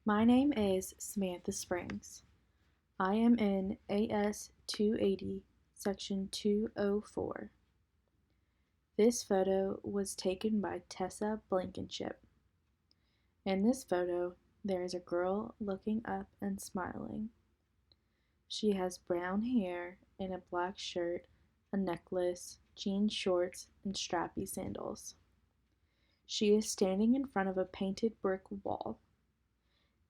My name is Samantha Springs. I am in AS 280, Section 204. This photo was taken by Tessa Blankenship. In this photo, there is a girl looking up and smiling. She has brown hair and a black shirt, a necklace, jean shorts, and strappy sandals. She is standing in front of a painted brick wall.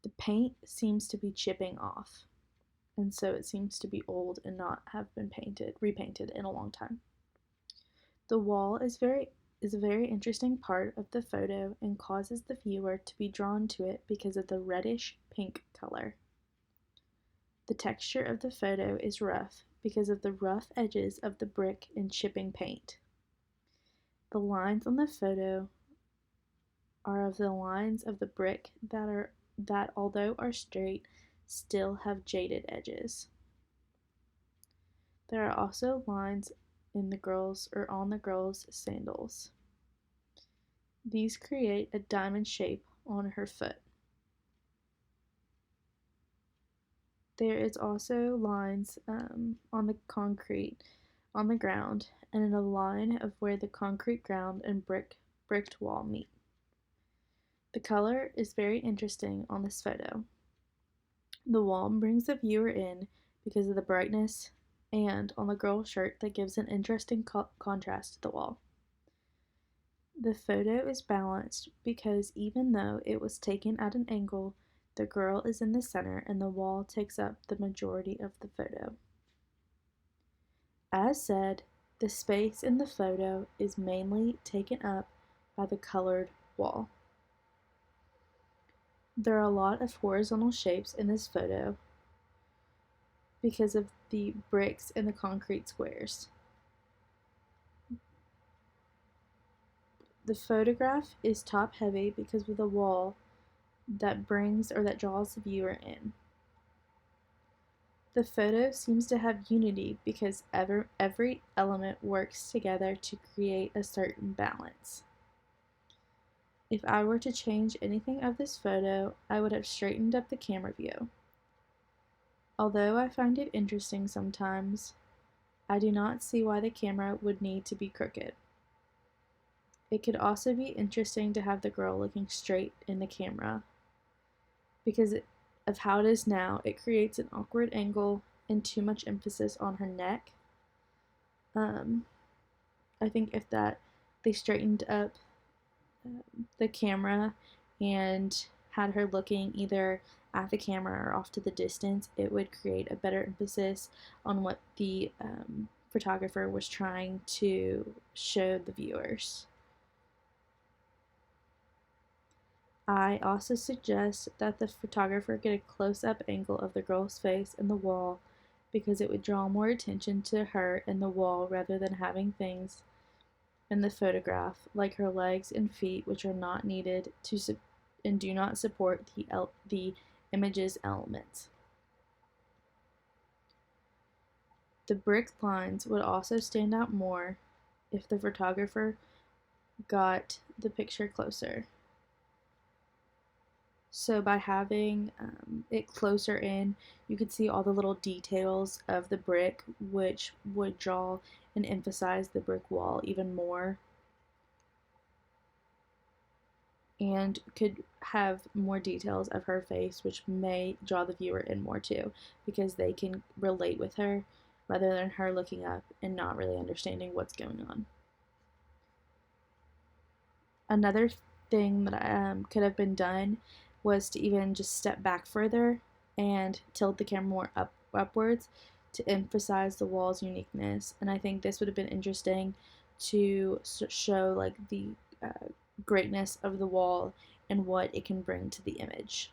The paint seems to be chipping off, and so it seems to be old and not have been repainted in a long time. The wall is a very interesting part of the photo and causes the viewer to be drawn to it because of the reddish pink color. The texture of the photo is rough because of the rough edges of the brick and chipping paint. The lines on the photo are of the lines of the brick that although are straight, still have jaded edges. There are also lines on the girl's sandals. These create a diamond shape on her foot. There is also lines on the concrete on the ground and in a line of where the concrete ground and bricked wall meet. The color is very interesting on this photo. The wall brings the viewer in because of the brightness and on the girl's shirt that gives an interesting contrast to the wall. The photo is balanced because even though it was taken at an angle, the girl is in the center and the wall takes up the majority of the photo. As said, the space in the photo is mainly taken up by the colored wall. There are a lot of horizontal shapes in this photo because of the bricks and the concrete squares. The photograph is top heavy because of the wall that draws the viewer in. The photo seems to have unity because every element works together to create a certain balance. If I were to change anything of this photo, I would have straightened up the camera view. Although I find it interesting sometimes, I do not see why the camera would need to be crooked. It could also be interesting to have the girl looking straight in the camera. Because of how it is now, it creates an awkward angle and too much emphasis on her neck. I think if they straightened up the camera and had her looking either at the camera or off to the distance, it would create a better emphasis on what the photographer was trying to show the viewers. I also suggest that the photographer get a close-up angle of the girl's face and the wall because it would draw more attention to her and the wall rather than having things in the photograph like her legs and feet, which are not needed and do not support the image's elements. The brick lines would also stand out more if the photographer got the picture closer. So by having it closer in, you could see all the little details of the brick, which would draw and emphasize the brick wall even more, and could have more details of her face, which may draw the viewer in more too, because they can relate with her rather than her looking up and not really understanding what's going on. Another thing that could have been done was to even just step back further and tilt the camera more upwards to emphasize the wall's uniqueness. And I think this would have been interesting to show like the greatness of the wall and what it can bring to the image.